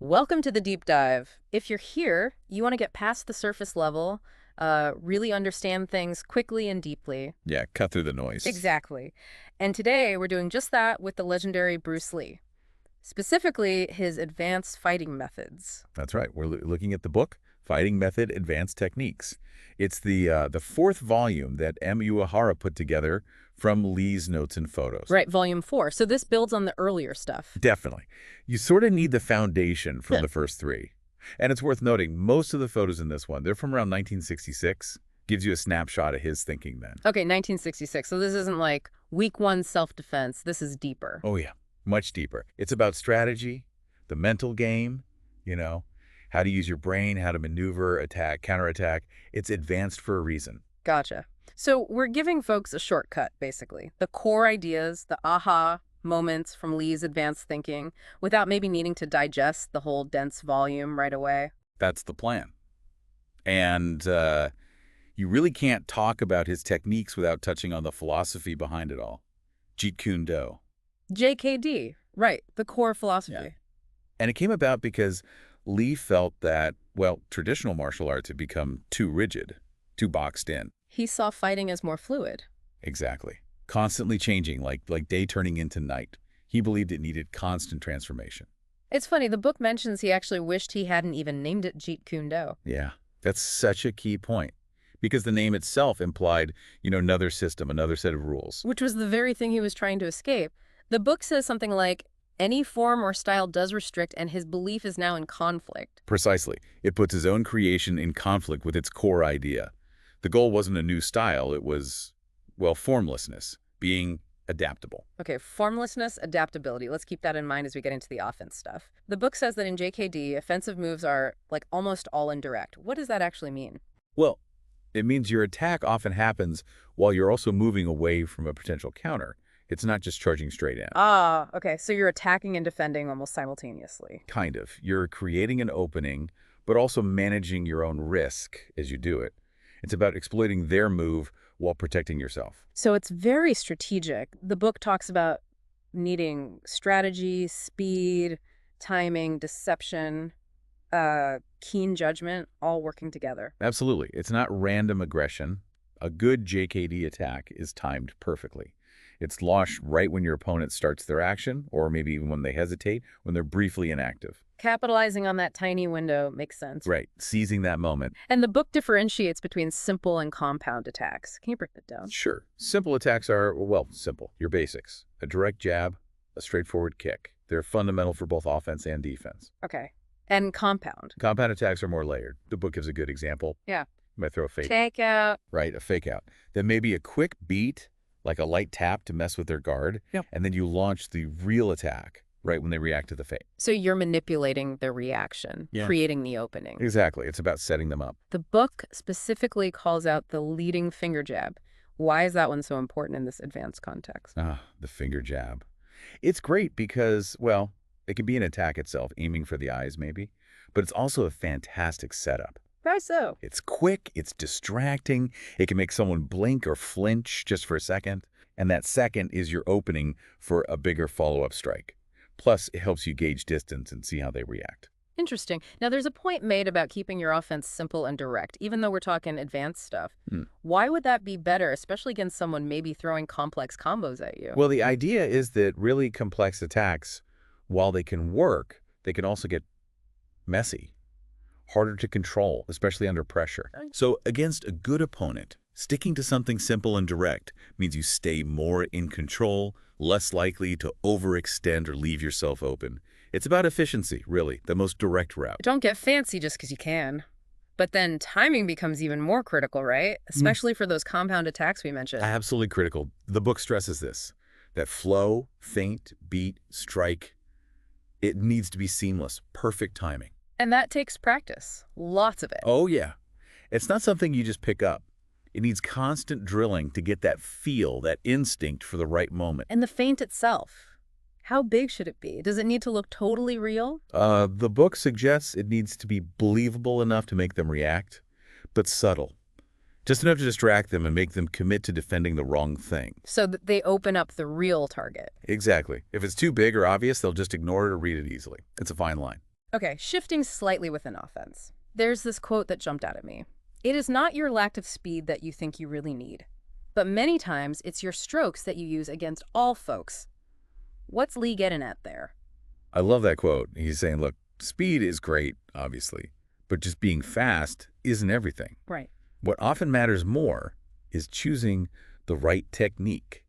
Welcome to the deep dive. If you're here, you want to get past the surface level, really understand things quickly and deeply. Yeah, cut through the noise. Exactly. And today we're doing just that with the legendary Bruce Lee, specifically his advanced fighting methods. That's right. We're looking at the book, Fighting Method Advanced Techniques. It's the fourth volume that M. Uehara put together from Lee's notes and photos. Right, volume 4. So this builds on the earlier stuff. Definitely. You sort of need the foundation from the first three. And it's worth noting, most of the photos in this one, they're from around 1966. Gives you a snapshot of his thinking then. Okay, 1966. So this isn't like week 1 self-defense. This is deeper. Oh, yeah. Much deeper. It's about strategy, the mental game, how to use your brain, how to maneuver, attack, counterattack. It's advanced for a reason. Gotcha. So we're giving folks a shortcut, basically. The core ideas, the aha moments from Lee's advanced thinking, without maybe needing to digest the whole dense volume right away. That's the plan. And you really can't talk about his techniques without touching on the philosophy behind it all. Jeet Kune Do. JKD, right, the core philosophy. Yeah. And it came about because Lee felt that, well, traditional martial arts had become too rigid, too boxed in. He saw fighting as more fluid. Exactly. Constantly changing, like day turning into night. He believed it needed constant transformation. It's funny, the book mentions he actually wished he hadn't even named it Jeet Kune Do. Yeah, that's such a key point. Because the name itself implied, another system, another set of rules. Which was the very thing he was trying to escape. The book says something like, any form or style does restrict, and his belief is now in conflict. Precisely. It puts his own creation in conflict with its core idea. The goal wasn't a new style, it was, well, formlessness, being adaptable. Okay, formlessness, adaptability. Let's keep that in mind as we get into the offense stuff. The book says that in JKD, offensive moves are, like, almost all indirect. What does that actually mean? Well, it means your attack often happens while you're also moving away from a potential counter. It's not just charging straight in. Ah, okay, so you're attacking and defending almost simultaneously. Kind of. You're creating an opening, but also managing your own risk as you do it. It's about exploiting their move while protecting yourself. So it's very strategic. The book talks about needing strategy, speed, timing, deception, keen judgment, all working together. Absolutely. It's not random aggression. A good JKD attack is timed perfectly. It's launched right when your opponent starts their action, or maybe even when they hesitate, when they're briefly inactive. Capitalizing on that tiny window makes sense. Right, seizing that moment. And the book differentiates between simple and compound attacks. Can you break that down? Sure. Simple attacks are, well, simple. Your basics. A direct jab, a straightforward kick. They're fundamental for both offense and defense. Okay. And compound. Compound attacks are more layered. The book gives a good example. Yeah. You might throw a fake. Take out. Right, a fake out. Then maybe a quick beat, like a light tap to mess with their guard. Yep. And then you launch the real attack right when they react to the fake. So you're manipulating the reaction, creating the opening. Exactly. It's about setting them up. The book specifically calls out the leading finger jab. Why is that one so important in this advanced context? The finger jab. It's great because, well, it can be an attack itself, aiming for the eyes maybe, but it's also a fantastic setup. Why so? It's quick, it's distracting, it can make someone blink or flinch just for a second, and that second is your opening for a bigger follow-up strike. Plus, it helps you gauge distance and see how they react. Interesting. Now, there's a point made about keeping your offense simple and direct, even though we're talking advanced stuff. Why would that be better, especially against someone maybe throwing complex combos at you? Well, the idea is that really complex attacks, while they can work, they can also get messy, harder to control, especially under pressure. So against a good opponent, sticking to something simple and direct means you stay more in control, less likely to overextend or leave yourself open. It's about efficiency, really, the most direct route. Don't get fancy just because you can. But then timing becomes even more critical, right? Especially for those compound attacks we mentioned. Absolutely critical. The book stresses this, that flow, feint, beat, strike, it needs to be seamless, perfect timing. And that takes practice, lots of it. Oh, yeah. It's not something you just pick up. It needs constant drilling to get that feel, that instinct for the right moment. And the feint itself, how big should it be? Does it need to look totally real? The book suggests it needs to be believable enough to make them react, but subtle. Just enough to distract them and make them commit to defending the wrong thing. So that they open up the real target. Exactly. If it's too big or obvious, they'll just ignore it or read it easily. It's a fine line. Okay, shifting slightly within offense. There's this quote that jumped out at me. It is not your lack of speed that you think you really need, but many times it's your strokes that you use against all folks. What's Lee getting at there? I love that quote. He's saying, look, speed is great, obviously, but just being fast isn't everything. Right. What often matters more is choosing the right technique,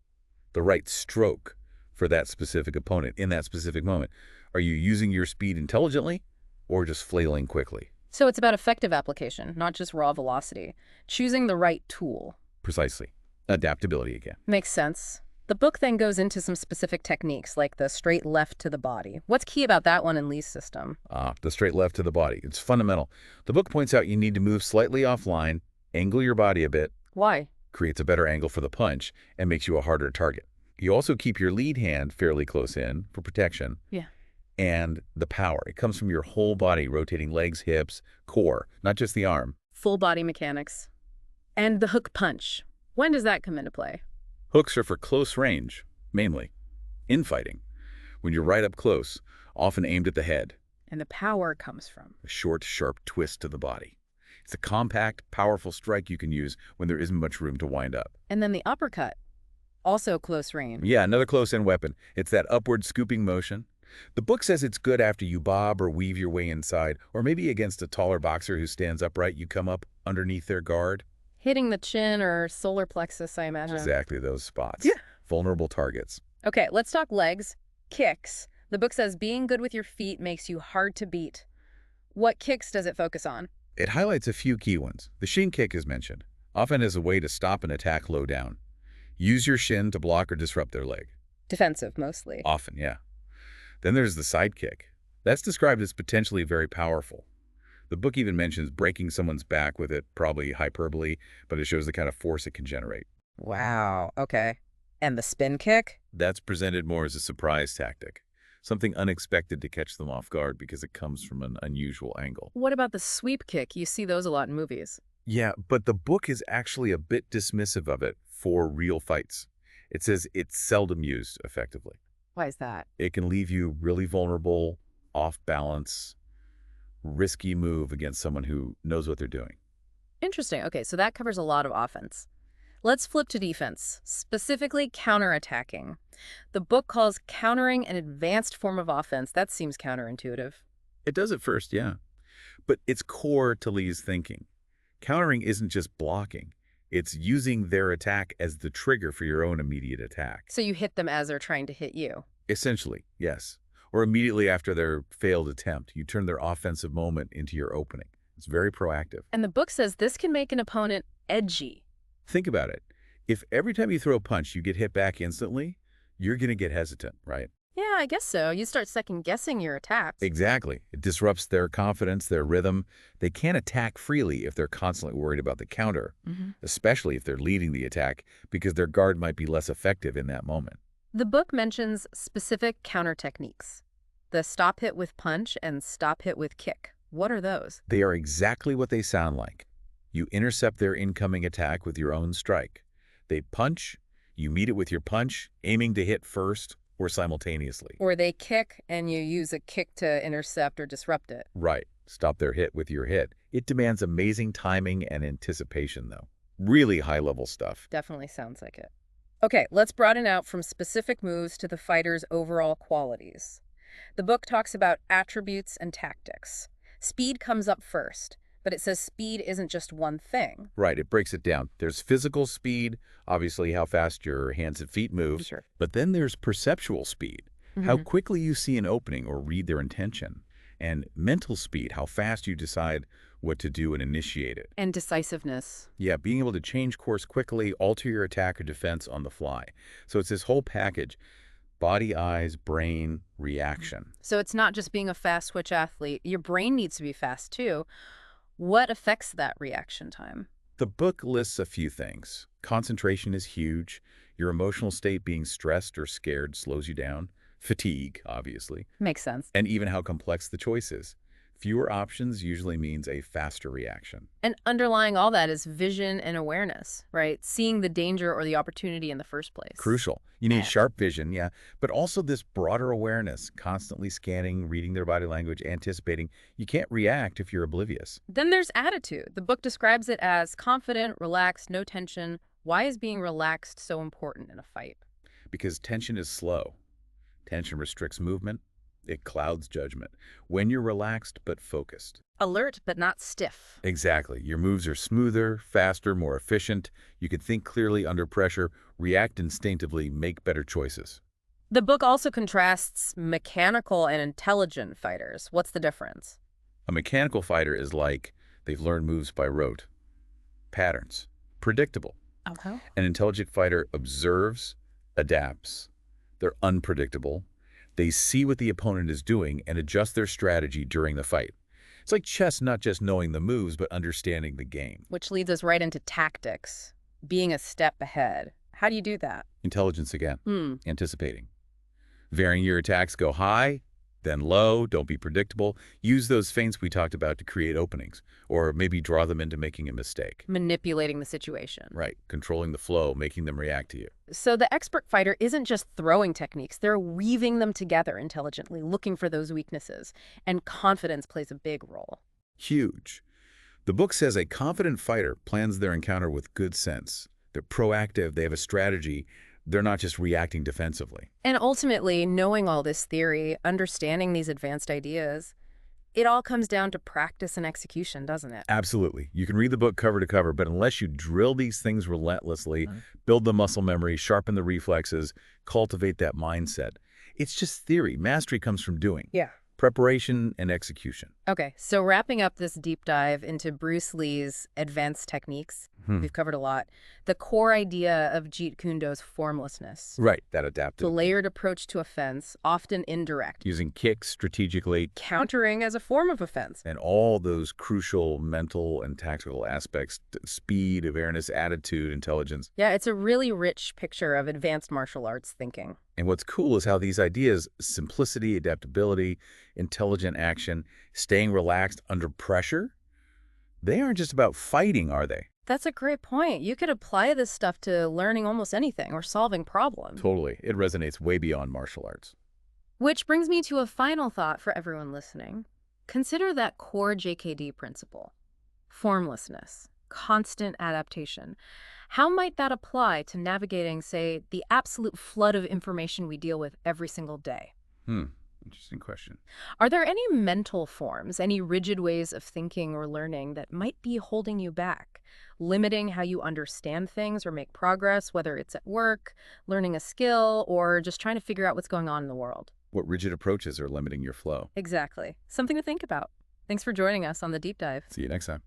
the right stroke for that specific opponent in that specific moment. Are you using your speed intelligently or just flailing quickly? So it's about effective application, not just raw velocity. Choosing the right tool. Precisely. Adaptability again. Makes sense. The book then goes into some specific techniques, like the straight left to the body. What's key about that one in Lee's system? The straight left to the body. It's fundamental. The book points out you need to move slightly offline, angle your body a bit, Why? creates a better angle for the punch, and makes you a harder target. You also keep your lead hand fairly close in for protection. Yeah. And the power. It comes from your whole body, rotating legs, hips, core, not just the arm. Full body mechanics. And the hook punch. When does that come into play? Hooks are for close range, mainly. Infighting. When you're right up close, often aimed at the head. And the power comes from. A short, sharp twist to the body. It's a compact, powerful strike you can use when there isn't much room to wind up. And then the uppercut. Also close range. Yeah, another close-in weapon. It's that upward scooping motion. The book says it's good after you bob or weave your way inside, or maybe against a taller boxer who stands upright, you come up underneath their guard. Hitting the chin or solar plexus, I imagine. Exactly those spots. Yeah. Vulnerable targets. Okay, let's talk legs. Kicks. The book says being good with your feet makes you hard to beat. What kicks does it focus on? It highlights a few key ones. The shin kick is mentioned, often as a way to stop an attack low down. Use your shin to block or disrupt their leg. Defensive, mostly. Often, yeah. Then there's the side kick. That's described as potentially very powerful. The book even mentions breaking someone's back with it, probably hyperbole, but it shows the kind of force it can generate. Wow, okay. And the spin kick? That's presented more as a surprise tactic, something unexpected to catch them off guard because it comes from an unusual angle. What about the sweep kick? You see those a lot in movies. Yeah, but the book is actually a bit dismissive of it for real fights. It says it's seldom used effectively. Why is that? It can leave you really vulnerable, off balance, risky move against someone who knows what they're doing. Interesting. Okay, so that covers a lot of offense. Let's flip to defense, specifically counterattacking. The book calls countering an advanced form of offense. That seems counterintuitive. It does at first, yeah. But it's core to Lee's thinking. Countering isn't just blocking. It's using their attack as the trigger for your own immediate attack. So you hit them as they're trying to hit you. Essentially, yes. Or immediately after their failed attempt, you turn their offensive moment into your opening. It's very proactive. And the book says this can make an opponent edgy. Think about it. If every time you throw a punch, you get hit back instantly, you're going to get hesitant, right? Yeah, I guess so. You start second-guessing your attacks. Exactly. It disrupts their confidence, their rhythm. They can't attack freely if they're constantly worried about the counter, especially if they're leading the attack, because their guard might be less effective in that moment. The book mentions specific counter techniques. The stop hit with punch and stop hit with kick. What are those? They are exactly what they sound like. You intercept their incoming attack with your own strike. They punch, you meet it with your punch, aiming to hit first or simultaneously. Or they kick and you use a kick to intercept or disrupt it. Right. Stop their hit with your hit. It demands amazing timing and anticipation, though. Really high-level stuff. Definitely sounds like it. Okay, let's broaden out from specific moves to the fighter's overall qualities. The book talks about attributes and tactics. Speed comes up first, but it says speed isn't just one thing. Right, it breaks it down. There's physical speed, obviously how fast your hands and feet move. Sure. But then there's perceptual speed, how quickly you see an opening or read their intention. And mental speed, how fast you decide what to do and initiate it. And decisiveness. Yeah, being able to change course quickly, alter your attack or defense on the fly. So it's this whole package. Body, eyes, brain, reaction. So it's not just being a fast switch athlete. Your brain needs to be fast too. What affects that reaction time? The book lists a few things. Concentration is huge. Your emotional state, being stressed or scared, slows you down. Fatigue, obviously. Makes sense. And even how complex the choice is. Fewer options usually means a faster reaction. And underlying all that is vision and awareness, right? Seeing the danger or the opportunity in the first place. Crucial. You need Yeah. sharp vision, yeah, but also this broader awareness, constantly scanning, reading their body language, anticipating. You can't react if you're oblivious. Then there's attitude. The book describes it as confident, relaxed, no tension. Why is being relaxed so important in a fight? Because tension is slow. Tension restricts movement. It clouds judgment. When you're relaxed but focused. Alert, but not stiff. Exactly. Your moves are smoother, faster, more efficient. You can think clearly under pressure, react instinctively, make better choices. The book also contrasts mechanical and intelligent fighters. What's the difference? A mechanical fighter is like they've learned moves by rote. Patterns. Predictable. Okay. An intelligent fighter observes, adapts. They're unpredictable. They see what the opponent is doing and adjust their strategy during the fight. It's like chess, not just knowing the moves, but understanding the game. Which leads us right into tactics, being a step ahead. How do you do that? Intelligence again. Anticipating. Varying your attacks, go high, then low, don't be predictable. Use those feints we talked about to create openings, or maybe draw them into making a mistake. Manipulating the situation. Right, controlling the flow, making them react to you. So the expert fighter isn't just throwing techniques, they're weaving them together intelligently, looking for those weaknesses. And confidence plays a big role. Huge. The book says a confident fighter plans their encounter with good sense. They're proactive, they have a strategy. They're not just reacting defensively. And ultimately, knowing all this theory, understanding these advanced ideas, it all comes down to practice and execution, doesn't it? Absolutely. You can read the book cover to cover, but unless you drill these things relentlessly, build the muscle memory, sharpen the reflexes, cultivate that mindset, it's just theory. Mastery comes from doing. Yeah. Preparation and execution. Okay, so wrapping up this deep dive into Bruce Lee's advanced techniques, we've covered a lot. The core idea of Jeet Kune Do's formlessness. Right, that The adaptability. layered approach to offense, often indirect. Using kicks strategically, Countering as a form of offense. and all those crucial mental and tactical aspects, speed, awareness, attitude, intelligence. Yeah, it's a really rich picture of advanced martial arts thinking. And what's cool is how these ideas, simplicity, adaptability, intelligent action, staying relaxed under pressure, they aren't just about fighting, are they? That's a great point. You could apply this stuff to learning almost anything or solving problems. Totally. It resonates way beyond martial arts. Which brings me to a final thought for everyone listening. Consider that core JKD principle. Formlessness, constant adaptation. How might that apply to navigating, say, the absolute flood of information we deal with every single day? Interesting question. Are there any mental forms, any rigid ways of thinking or learning that might be holding you back, limiting how you understand things or make progress, whether it's at work, learning a skill, or just trying to figure out what's going on in the world? What rigid approaches are limiting your flow? Exactly. Something to think about. Thanks for joining us on the deep dive. See you next time.